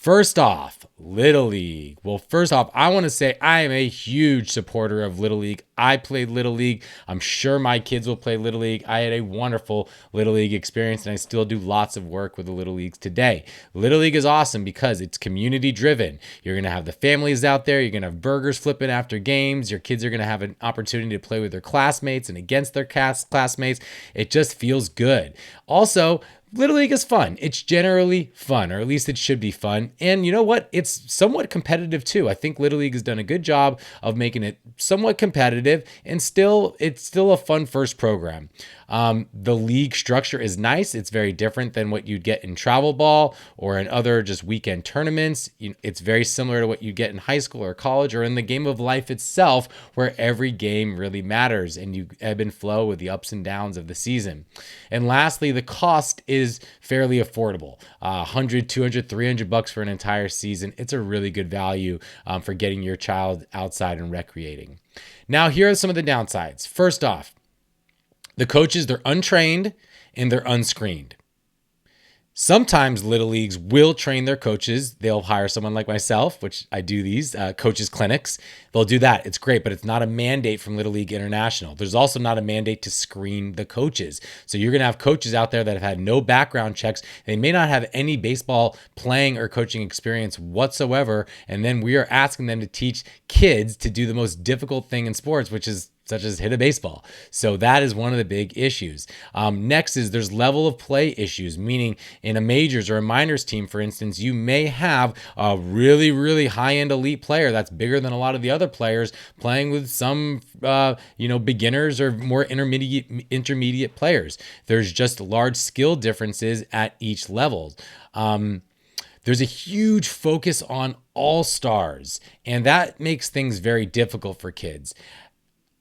First off, Little League. Well, first off, I want to say I am a huge supporter of Little League. I played Little League. I'm sure my kids will play Little League. I had a wonderful Little League experience, and I still do lots of work with the Little Leagues today. Little League is awesome because it's community driven. You're going to have the families out there. You're going to have burgers flipping after games. Your kids are going to have an opportunity to play with their classmates and against their classmates. It just feels good. Also, Little League is fun. It's generally fun, or at least it should be fun. And you know what? It's somewhat competitive too. I think Little League has done a good job of making it somewhat competitive, and it's still a fun first program. The league structure is nice. It's very different than what you'd get in travel ball or in other just weekend tournaments. It's very similar to what you get in high school or college or in the game of life itself, where every game really matters and you ebb and flow with the ups and downs of the season. And lastly, the cost is fairly affordable. 100, 200, 300 bucks for an entire season. It's a really good value for getting your child outside and recreating. Now, here are some of the downsides. First off, the coaches, they're untrained and they're unscreened. Sometimes Little Leagues will train their coaches. They'll hire someone like myself, which I do these coaches clinics. They'll do that. It's great, but it's not a mandate from Little League International. There's also not a mandate to screen the coaches. So you're going to have coaches out there that have had no background checks. They may not have any baseball playing or coaching experience whatsoever. And then we are asking them to teach kids to do the most difficult thing in sports, which is such as hit a baseball. So that is one of the big issues. Next is there's level of play issues, meaning in a majors or a minors team, for instance, you may have a really, really high-end elite player that's bigger than a lot of the other players playing with some, beginners or more intermediate players. There's just large skill differences at each level. There's a huge focus on all-stars, and that makes things very difficult for kids.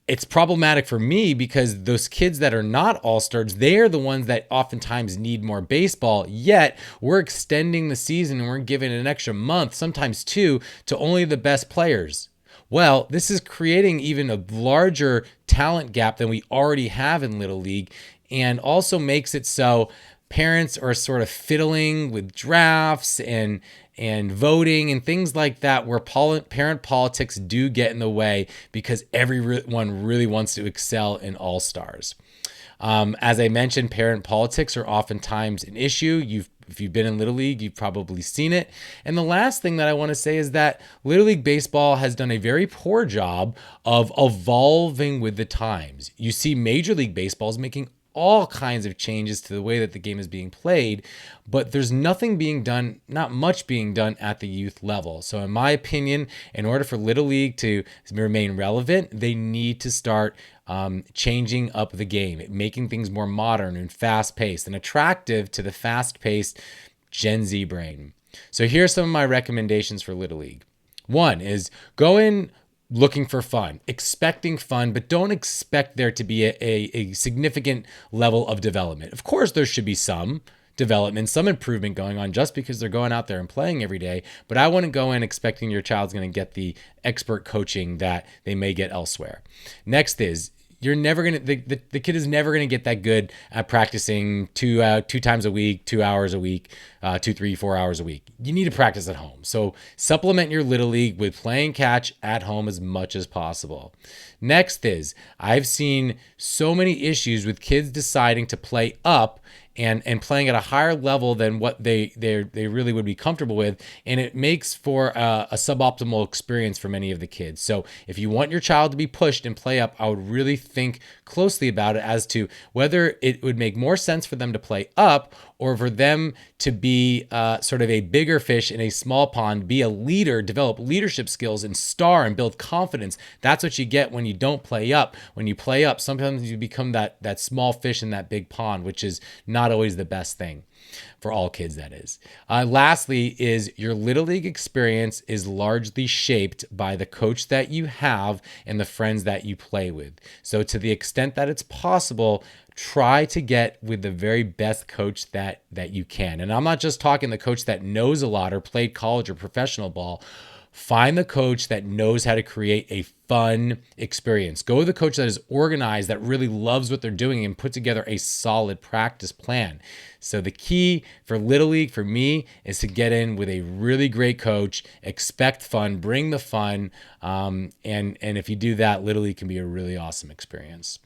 It's problematic for me because those kids that are not all-stars, they are the ones that oftentimes need more baseball, yet we're extending the season and we're giving an extra month, sometimes two, to only the best players. Well, this is creating even a larger talent gap than we already have in Little League, and also makes it so parents are sort of fiddling with drafts and voting and things like that, where parent politics do get in the way because everyone really wants to excel in all-stars. As I mentioned, parent politics are oftentimes an issue. If you've been in Little League, you've probably seen it. And the last thing that I want to say is that Little League Baseball has done a very poor job of evolving with the times. You see Major League Baseball is making all kinds of changes to the way that the game is being played, but there's not much being done at the youth level. So in my opinion, in order for Little League to remain relevant, they need to start changing up the game, making things more modern and fast-paced and attractive to the fast-paced Gen Z brain. So here are some of my recommendations for Little League. One is go in looking for fun, expecting fun, but don't expect there to be a significant level of development. Of course, there should be some development, some improvement going on just because they're going out there and playing every day. But I wouldn't go in expecting your child's going to get the expert coaching that they may get elsewhere. Next is you're never going to, the kid is never going to get that good at practicing two times a week, 2 hours a week, 2, 3, 4 hours a week. You need to practice at home. So supplement your Little League with playing catch at home as much as possible. Next is I've seen so many issues with kids deciding to play up and playing at a higher level than what they really would be comfortable with, and it makes for a suboptimal experience for many of the kids. So if you want your child to be pushed and play up, I would really think closely about it as to whether it would make more sense for them to play up or for them to be sort of a bigger fish in a small pond, be a leader, develop leadership skills and star and build confidence. That's what you get when you don't play up. When you play up, sometimes you become that small fish in that big pond, which is not always the best thing for all kids, that is. Lastly is your Little League experience is largely shaped by the coach that you have and the friends that you play with. So to the extent that it's possible, try to get with the very best coach that you can. And I'm not just talking the coach that knows a lot or played college or professional ball. Find the coach that knows how to create a fun experience. Go with the coach that is organized, that really loves what they're doing, and put together a solid practice plan. So the key for Little League for me is to get in with a really great coach, expect fun, bring the fun, and if you do that, Little League can be a really awesome experience.